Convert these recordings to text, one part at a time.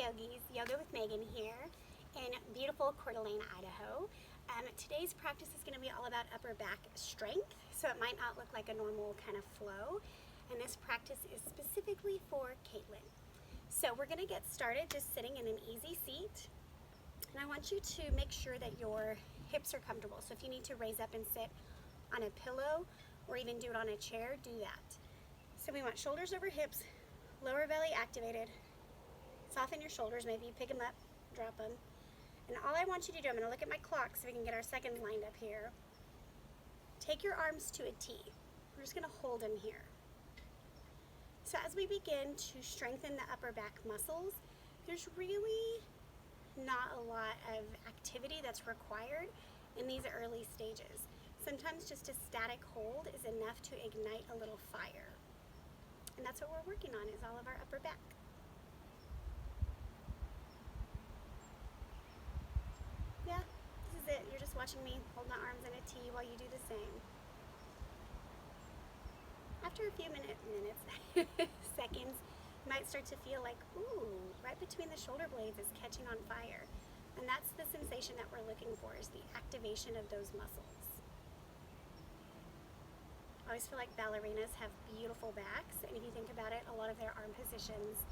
yogis, Yoga with Megan here in beautiful Coeur d'Alene, Idaho. Today's practice is going to be all about upper back strength, so it might not look like a normal kind of flow, and this practice is specifically for Caitlin. So we're going to get started just sitting in an easy seat, and I want you to make sure that your hips are comfortable. So if you need to raise up and sit on a pillow or even do it on a chair, do that. So we want shoulders over hips, lower belly activated. Soften your shoulders, maybe you pick them up, drop them. And all I want you to do, I'm going to look at my clock so we can get our seconds lined up here. Take your arms to a T. We're just going to hold them here. So as we begin to strengthen the upper back muscles, there's really not a lot of activity that's required in these early stages. Sometimes just a static hold is enough to ignite a little fire. And that's what we're working on, is all of our upper back. Yeah, this is it. You're just watching me hold my arms in a T while you do the same. After a few seconds, you might start to feel like, ooh, right between the shoulder blades is catching on fire. And that's the sensation that we're looking for, is the activation of those muscles. I always feel like ballerinas have beautiful backs, and if you think about it, a lot of their arm positions,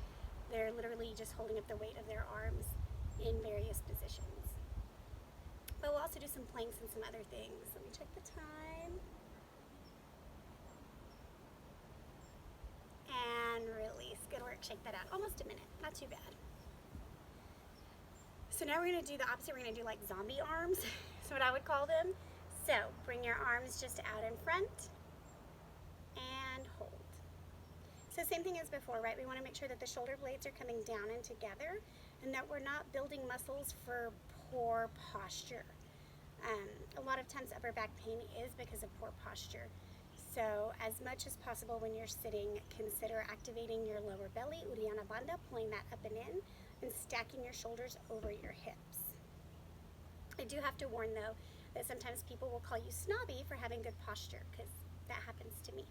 they're literally just holding up the weight of their arms in various positions. But we'll also do some planks and some other things. Let me check the time. And release. Good work. Shake that out. Almost a minute. Not too bad. So now we're going to do the opposite. We're going to do like zombie arms. That's what I would call them. So bring your arms just out in front and hold. So same thing as before, right? We want to make sure that the shoulder blades are coming down and together, and that we're not building muscles for poor posture. A lot of times upper back pain is because of poor posture. So as much as possible when you're sitting, consider activating your lower belly, Uddiyana Bandha, pulling that up and in, and stacking your shoulders over your hips. I do have to warn though, that sometimes people will call you snobby for having good posture, because that happens to me.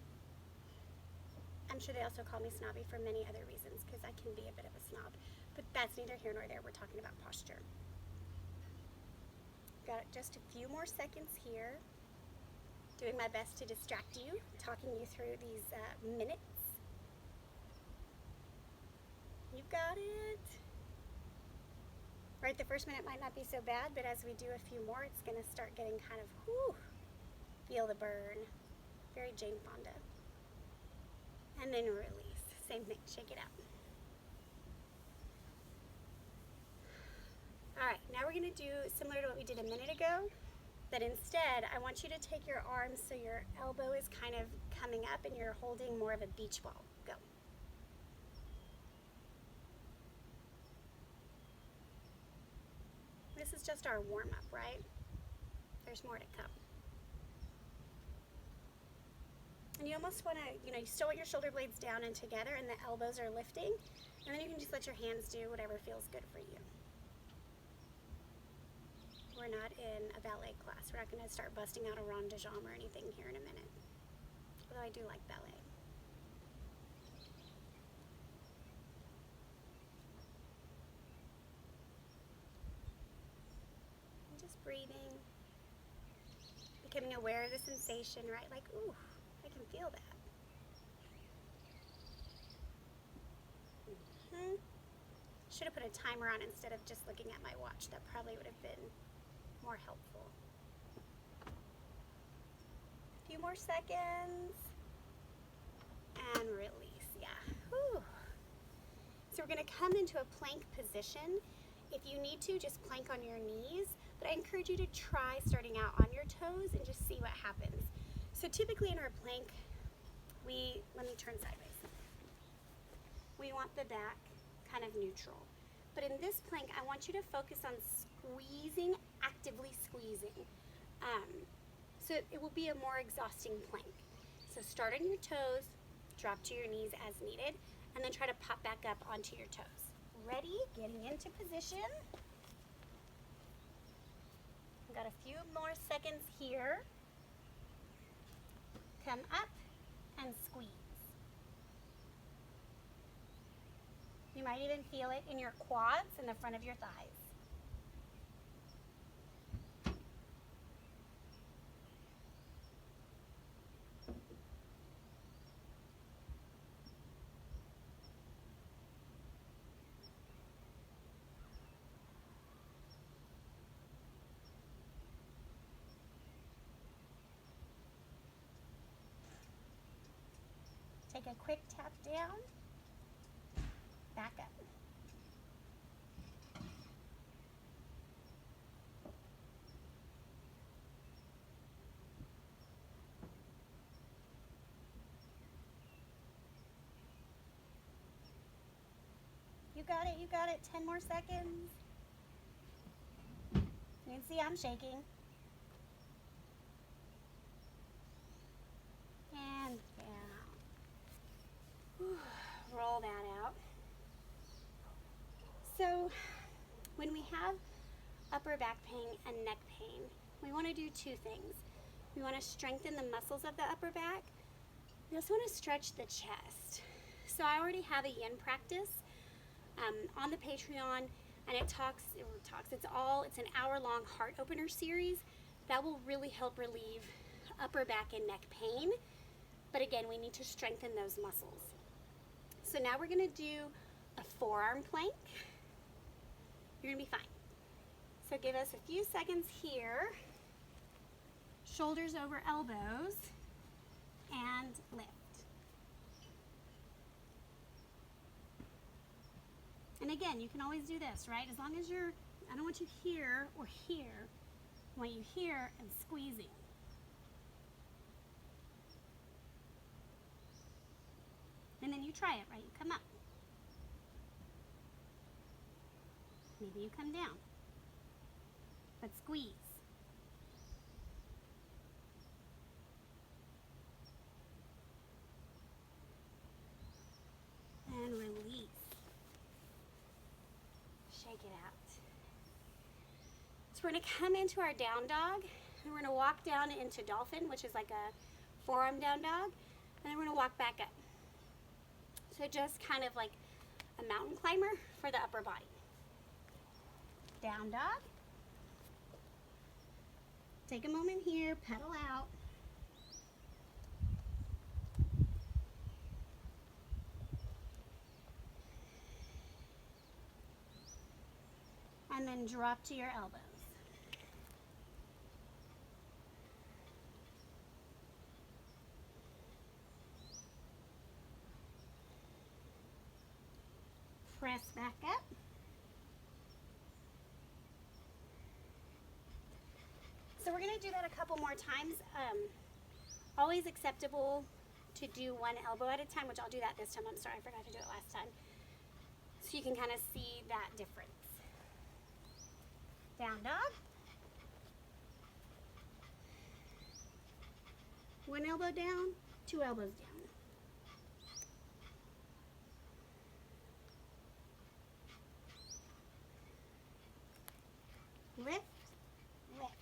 I'm sure they also call me snobby for many other reasons, because I can be a bit of a snob. But that's neither here nor there. We're talking about posture. Got just a few more seconds here. Doing my best to distract you, talking you through these minutes. You got it. Right, the first minute might not be so bad, but as we do a few more, it's going to start getting kind of, whew, feel the burn. Very Jane Fonda. And then release. Same thing, shake it out. All right, now we're going to do similar to what we did a minute ago, but instead I want you to take your arms so your elbow is kind of coming up and you're holding more of a beach ball. Go. This is just our warm-up, right? There's more to come. And you almost want to, you still want your shoulder blades down and together and the elbows are lifting. And then you can just let your hands do whatever feels good for you. We're not in a ballet class. We're not going to start busting out a rond de jambe or anything here in a minute. Although I do like ballet. And just breathing. Becoming aware of the sensation, right? Like, ooh. I can feel that. Should have put a timer on instead of just looking at my watch. That probably would have been more helpful. A few more seconds. And release. Yeah. Whew. So we're going to come into a plank position. If you need to, just plank on your knees. But I encourage you to try starting out on your toes and just see what happens. So typically in our plank, let me turn sideways. We want the back kind of neutral. But in this plank, I want you to focus on squeezing, actively squeezing. So it will be a more exhausting plank. So start on your toes, drop to your knees as needed, and then try to pop back up onto your toes. Ready? Getting into position. Got a few more seconds here. Come up and squeeze. You might even feel it in your quads and the front of your thighs. Take a quick tap down, back up. You got it, 10 more seconds. You can see I'm shaking. And down. Whew. Roll that out. So when we have upper back pain and neck pain, we want to do two things. We want to strengthen the muscles of the upper back. We also want to stretch the chest. So I already have a yin practice on the Patreon, and it's an hour-long heart opener series that will really help relieve upper back and neck pain. But again, we need to strengthen those muscles. So now we're going to do a forearm plank. You're going to be fine. So give us a few seconds here. Shoulders over elbows and lift. And again, you can always do this, right? As long as I don't want you here or here. I want you here and squeezing. And then you try it, right? You come up. Maybe you come down. But squeeze. And release. Shake it out. So we're going to come into our down dog, and we're going to walk down into dolphin, which is like a forearm down dog, and then we're going to walk back up. So just kind of like a mountain climber for the upper body. Down dog. Take a moment here, pedal out. And then drop to your elbows. Press back up. So we're going to do that a couple more times. Always acceptable to do one elbow at a time, which I'll do that this time. I'm sorry, I forgot to do it last time. So you can kind of see that difference. Down dog. One elbow down, two elbows down. Lift, lift.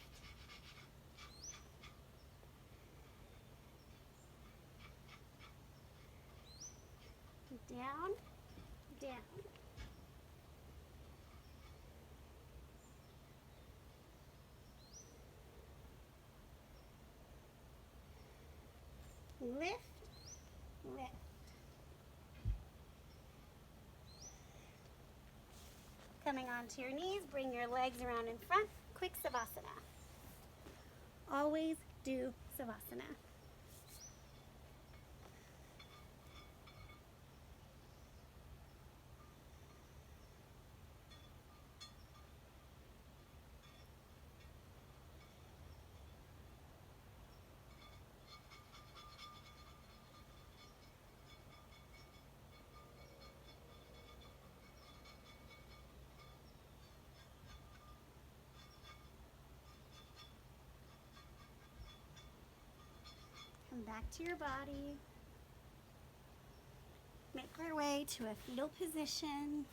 Down, down. Lift, lift. Coming onto your knees, bring your legs around in front. Quick Savasana. Always do Savasana. Come back to your body. Make our way to a fetal position.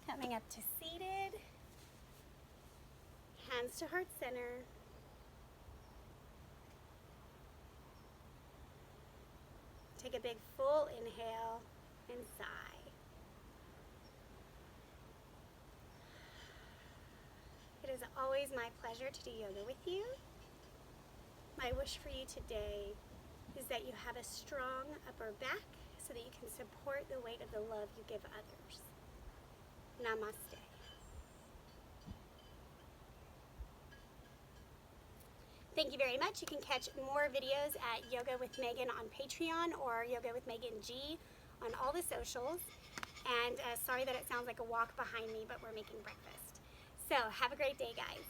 Coming up to seated. Hands to heart center. a big full inhale and sigh. It is always my pleasure to do yoga with you. My wish for you today is that you have a strong upper back so that you can support the weight of the love you give others. Namaste. Thank you very much. You can catch more videos at Yoga with Megan on Patreon or Yoga with Megan G on all the socials. And sorry that it sounds like a walk behind me, but we're making breakfast. So have a great day, guys.